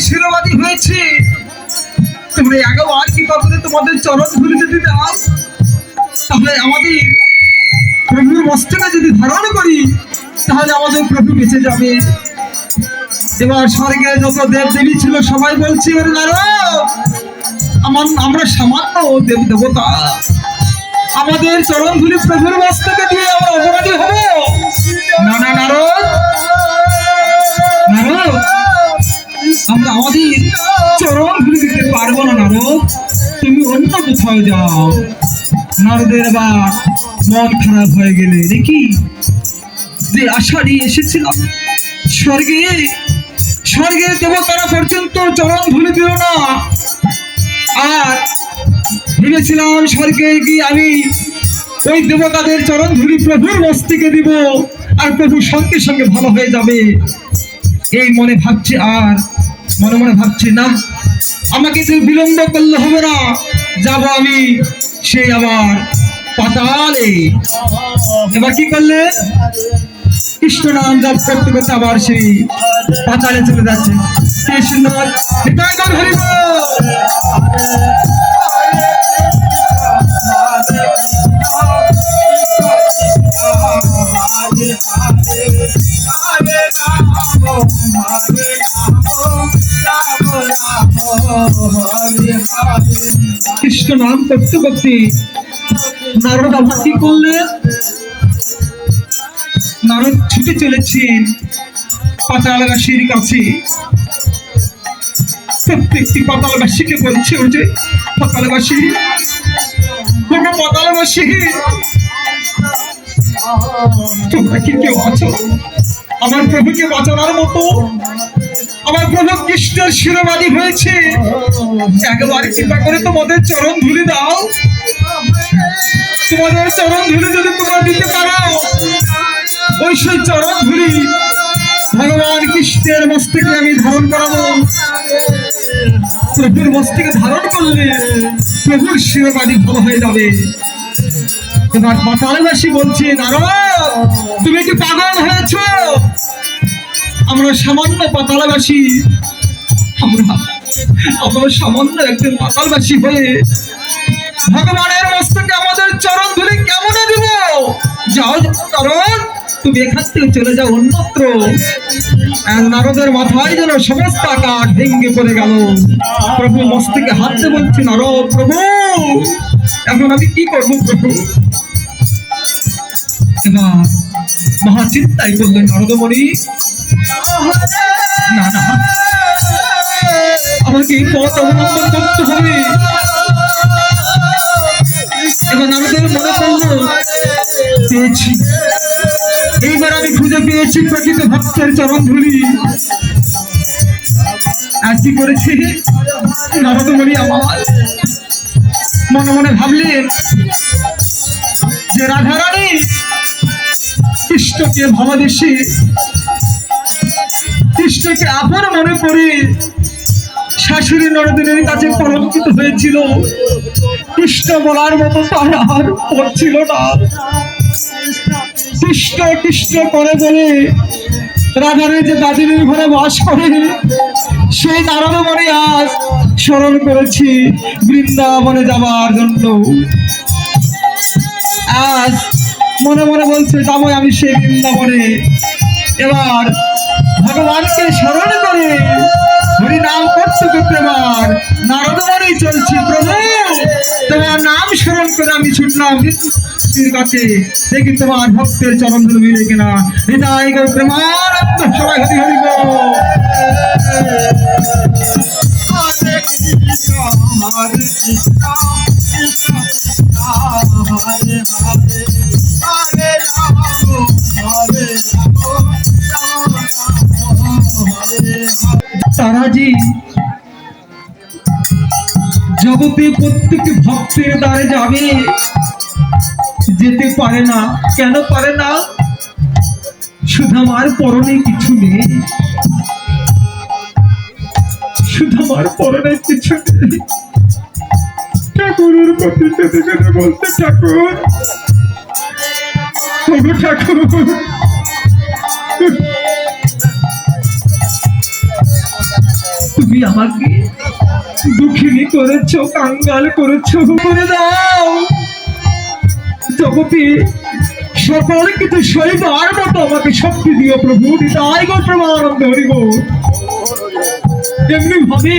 শিরোবাদী হয়েছে, তোমরা একবার কি করে তোমাদের চরণ ধুলি যদি দাও, তাহলে আমাদের প্রভুর মস্তকে যদি ধারণ করি, তাহলে আমাদের প্রভু বেঁচে যাবে। এবার স্বর্গে যত দেব দেবী ছিল সবাই বলছি, ওরে নারদ, আমরা সামান্য দেব দেবতা, আমাদের চরণ ধুলি প্রভুর মস্তকে দিয়ে আমরা অপরাধী হব না। না নারদ, নারদ, আমরা আমাদের চরণ ধুলি দিতে পারবো না। নারদ, তুমি অন্য কোথাও যাও। নারদের এবার মন খারাপ হয়ে গেলে, দেখি যে আশা নিয়ে এসেছিলাম স্বর্গের দেবতারা পর্যন্ত চরণ ধুলি দিল না, আর ভেবেছিলাম স্বর্গে গিয়ে আমি ওই দেবতাদের চরণ ধুলি প্রভুর মস্তকে দিব, আর প্রভু সঙ্গে সঙ্গে ভালো হয়ে যাবে। এই মনে ভাবছি, আর মনে মনে ভাবছি না, আমাকে যে বিলম্ব করলে হবে না, যাব আমি সেই আবার পাতালে। এবার কি করলে? কৃষ্ণ নাম জপ করতে করতে আবার সেই পাতালে চলে যাচ্ছে। কৃষ্ণ কৃষ্ণ নাম করতে করতে নারদ আবার কি করলেন? নারদ ছুটে চলেছেন পাতালবাসীর কাছে। প্রত্যেকটি পাতালবাসীকে বলছে, ওই যে পাতালবাসী, পাতালবাসী, তোমরা কি কেউ আছো আমার প্রভুকে বাঁচানোর মতো? আমার প্রভু কৃষ্ণের শিরোবাদী হয়েছে, একবার কৃপা করে তোমাদের চরণ ধুলি দাও। তোমাদের চরণ ধুলি যদি তোমরা দিতে পারো, ওই সেই চরণ ধুলি ভগবান কৃষ্ণের মস্তকে আমি ধারণ করাবো। প্রভুর মস্তকে ধারণ করলে প্রভুর শিরোবাদী ভালো হয়ে যাবে। এবার পাতালবাসী বলছে, নারদ, তুমি কি পাগল হয়েছ? আমরা সামান্য পাতালবাসী, আমরা সামান্য একজন পাতালবাসী হয়ে ভগবানের মস্তকে আমাদের চরণ ধুলি কেমন দিব? যাও নারদ, তুমি এখান থেকে চলে যাও অন্যত্র। নারদের মাথায় যেন সমস্ত আকাশ ভেঙে পড়ে গেল। প্রভু মস্তকে হাতে বলছে, নারদ প্রভু, এখন আমি কি করবো প্রভু? এবার মহা চিন্তায় বললেন, নারদমণি, না না, আমাকে এই পথ অবলম্বন করতে হবে। এবার নারদের মনে করলো, পেয়েছি, এইবার আমি খুঁজে পেয়েছি প্রকৃত ভক্তের চরণ ধুলি। আর কি করেছে নারদমণি? আমার মনে মনে ভাবলেন যে রাধারানী কৃষ্ণকে ভালোবেসে, কৃষ্ণকে আপন মনে করে শাশুড়ি নরদিনের কাছে কলঙ্কিত হয়েছিল। কৃষ্ণ বলার মতো তার আর পড়ছিল না। কৃষ্ণ কৃষ্ণ করে বলে রাধারে যে দাদিনীর ঘরে বাস করে, সেই নারদমণি আজ স্মরণ করেছি বৃন্দাবনে যাবার জন্য। আজ মনে মনে বলছে, যাবো আমি সেই বৃন্দাবনে। এবার ভগবানকে স্মরণ করে হরি নাম করতে করতে এবার নারদমণি চলছি, প্রভু তোমার নাম স্মরণ করে আমি ছুটলাম কাছে, দেখি তোমার ভক্তের চরণ ধুলি মিলে কিনা। হৃদয় গো প্রেমানন্দ, সবাই হরি হরি গো। তারাজি জগতে প্রত্যেক ভক্তের দ্বারে যাবে, যেতে পারে না। কেন পারে না? শুধু আমার পরনে কিছু নেই, শুধু আমার পরনে কিছু নেই। ঠাকুরের প্রতি বলতে, ঠাকুর, ঠাকুর, তুমি তুমি আমাকে দুঃখিনী করেছো, কাঙ্গাল করেছো, করে দাও জগতে সকল কিছু সইবার মতো আমাকে শক্তি দিও প্রভু। তাই গো প্রমানন্দ হরিব এমনি ভাবে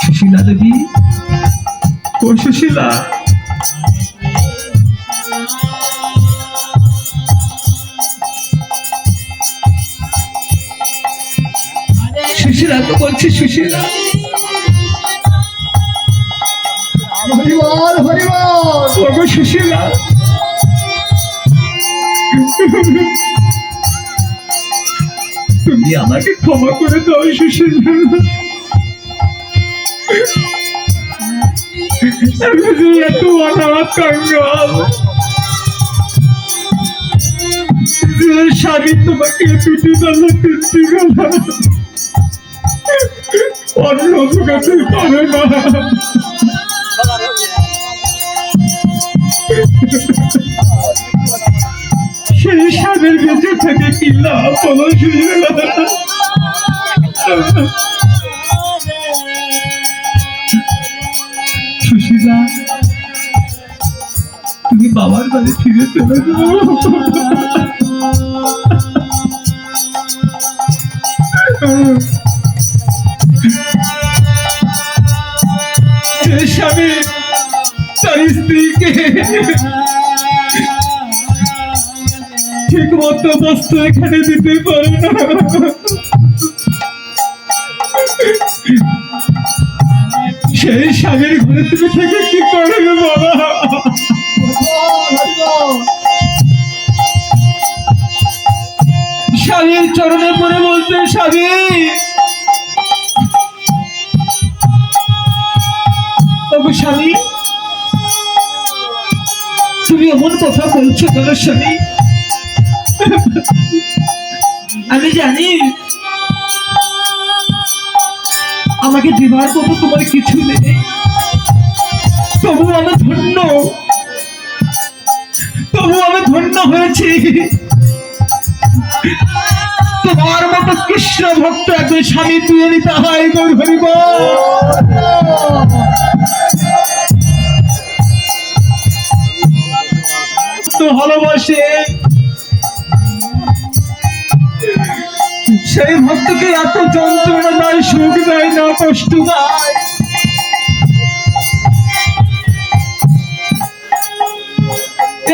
সুশীলা দেবী, ও সুশীলা, সুশীলা তো বলছি, সুশীলা হরিবল হরিবল। ওগো সুশীলা, তুমি আমাকে ক্ষমা করে দাও সুশীলা। আমি যে এত অনাথ কাঙ্গাল, যে স্বামী তোমাকে দুটি বেলা তিনটি বেলা অন্য কাছে পারে না, সেই স্বামীর বেঁচে থেকে কি লাভ বলো সুশীলা? সুশীলা, তুমি বাবার বাড়ি ফিরে চলে যাও। যে স্বামী তার স্ত্রীকে ঠিক মতো বস্ত্র এখানে দিতে পারে না, সেই স্বামীর ঘরে তুমি থেকে কি করবে বাবা? স্বামীর চরণে পড়ে বলতে, স্বামী ওগো স্বামী, তুমি এমন কথা বলছো কেন স্বামী? আমি জানি আমাকে দিবার মতো তোমার কিছু নেই, তবু আমি ধন্য, তবু আমি ধন্য হয়েছি তোমার মতো কৃষ্ণ ভক্ত একজন স্বামী তুলে নিতে হয়। গৌর হরিব তো ভালোবাসে, সেই ভক্তকে এত যন্ত্রণা দেয়, সুখ দেয় না, কষ্ট দেয়।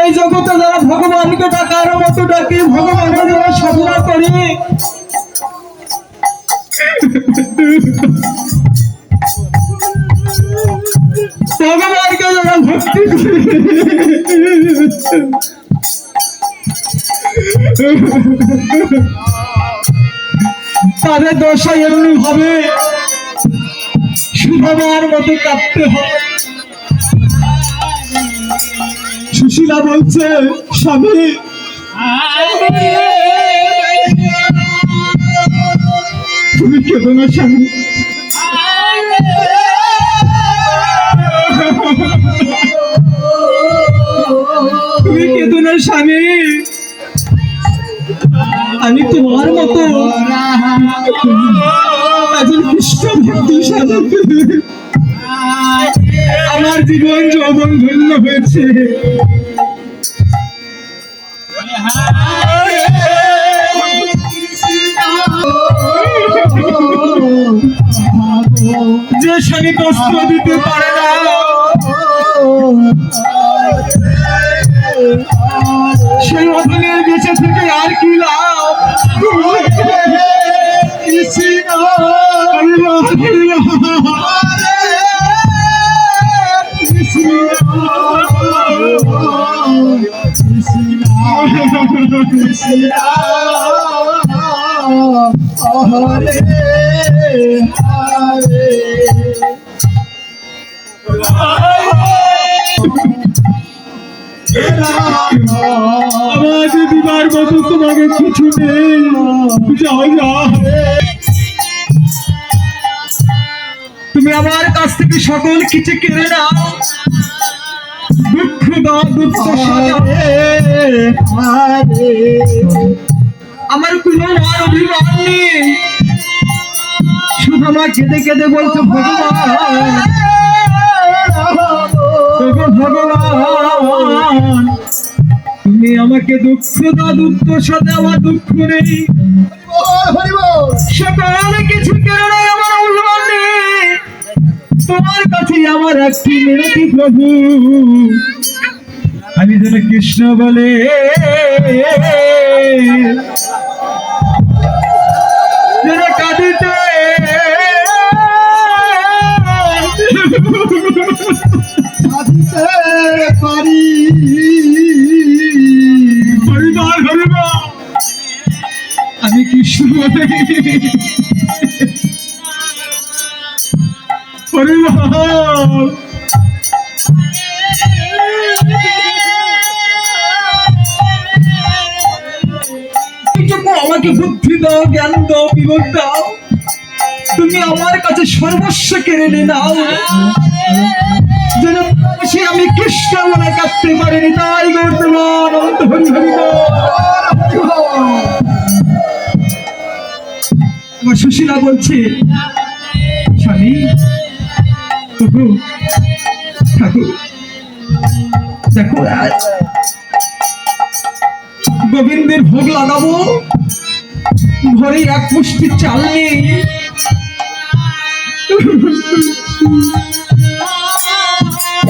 এই জগতে যারা ভগবানকে ডাকার মতো ডাকে, ভগবানকে যারা সাধনা করে, ভগবানকে যারা ভক্তি করে, তাদের দশা এমনি ভাবে সুধামার মতো কাঁদতে হয়। সুশীলা বলছে, স্বামী তুমি কেঁদো না স্বামী, তুমি কেঁদো না স্বামী, আমি তোমার মতো একজন কৃষ্ণ ভক্তি সাধক, আমার জীবন যৌবন ধন্য হয়েছে। যে স্বামী বস্ত্র দিতে পারে না, সেই অধীনের বেঁচে থেকে আর কি লাভ? আমাকে দিবার মতো তোমাকে কিছু নেই, যাও যাও। তুমি আমার কাছ থেকে সকল কিছু কেড়ে নাও, দুঃখ ক্ষুধা দুঃখ আমার কোনো মান অভিমান নেই। শুধু আমার কেঁদে কেঁদে বলছে ভগবান তুমি আমাকে দুঃখ দাও, দুঃখ সাথে আমার দুঃখ নেই, সকল কিছু কেন আমার অভিমান নেই। তোমার কাছে আমার একটি মিনতি প্রভু, আমি যেন কৃষ্ণ বলে যেন কাঁদিতে পারি। হরিবার হরিবা আমি কৃষ্ণ বলে হরিবার আমাকে বুদ্ধি দাও, জ্ঞান দাও, বিবেক দাও। তুমি আমার কাছে সর্বস্ব কেড়ে নাও, যেন সে আমি কৃষ্ণ বলে কাঁদতে পারিনি। তাই বর্তমান হরি হরি আমার সুশীলা বলছে স্বামী ঠাকুর দেখো গোবিন্দের ভোগ লাগাবো, ঘরে এক মুষ্টি চাল নেই,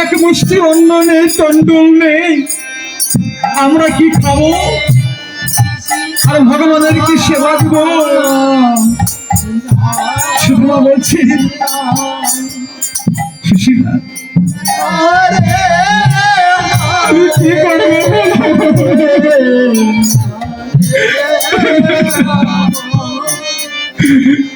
এক মুষ্টি অন্ন নেই, তন্ডুল নেই, আমরা কি খাবো আর ভগবানের কি সেবা দিব? সুধমা বলছি সুশীলা আমি কি করবো?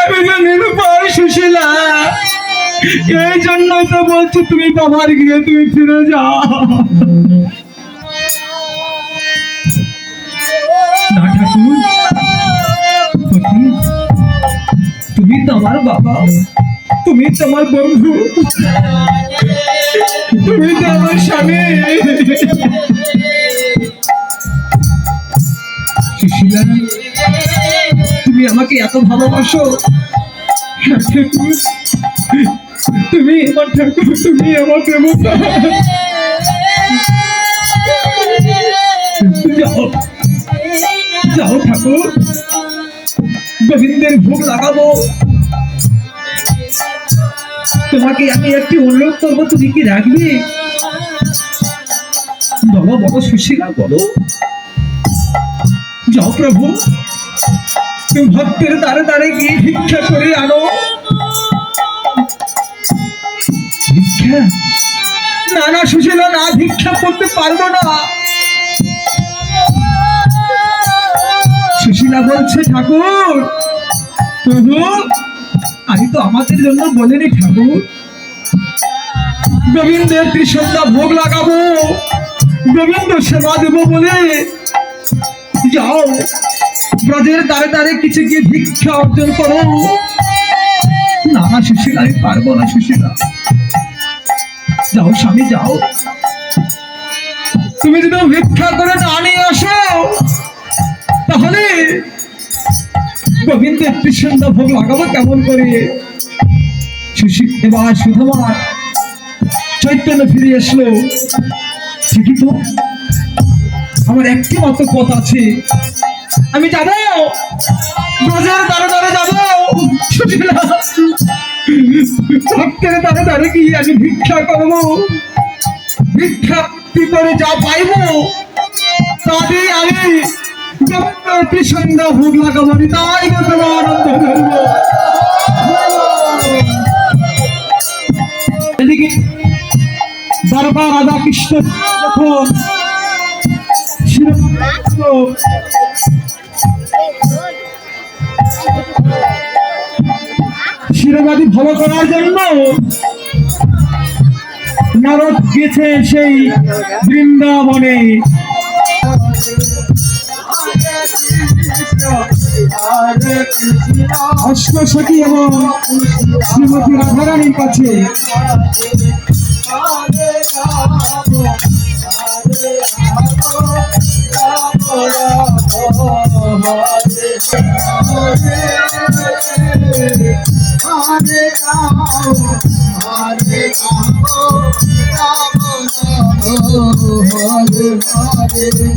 আমি যে নিরুপায় সুশীলা, এই জন্যই তো বলছি তুমি বাবার গিয়ে তুমি ফিরে যাও। না ঠাকুর, তুমি তো আমার বাবা, তুমি তো আমার বন্ধু, তুমি তো আমার স্বামী। সুশীলা তুমি আমাকে এত ভালোবাসো, তুমি আমার ঠাকুর, তুমি আমার দেবতা। যাও যাও ঠাকুর, গোবিন্দের ভোগ লাগাবো। তোমাকে আমি একটি অনুরোধ করবো, তুমি কি রাখবে? বলো বলো সুশীলা বলো। যাও প্রভু, তুমি ভক্তের দ্বারে দ্বারে গিয়ে ভিক্ষা করে আনো। ভিক্ষা? না না সুশীলা, না, ভিক্ষা করতে পারবো না। সুশীলা বলছে ঠাকুর প্রভু, আমি তো আমাদের জন্য বলিনি ঠাকুর, গোবিন্দের ত্রিসন্ধ্যা ভোগ লাগাবো, গোবিন্দ সেবা দেবো বলে। যাও ব্রজের দ্বারে দ্বারে কিছু গিয়ে ভিক্ষা অর্জন করো। না না সুশীলা, আমি পারবো না সুশীলা। যাও স্বামী যাও, তুমি যদি ভিক্ষা করে না নিয়ে আসো তাহলে গোবিন্দের ত্রিসন্ধ্যা ভোগ লাগাবো কেমন করে? এবার সুধমা চৈতন্য ফিরে আসলো। ঠিকই তো, আমার একটি মাত্র পথ আছে, আমি যাব ব্রজের দ্বারে দ্বারে যাবো। ভক্তের দ্বারে দ্বারে গিয়ে আমি ভিক্ষা করবো, ভিক্ষা করে যা পাইবো তা দিয়ে আমি ত্রিসন্ধ্যা ভোগ লাগাবো। তাই আনন্দ করবো। এদিকে দরবার রাধা কৃষ্ণ যখন শিরোবাদী ভালো করার জন্য নারদ গেছে সেই বৃন্দাবনে। অষ্টসখী এবং শ্রীমতী রাধারানীর কাছে Hare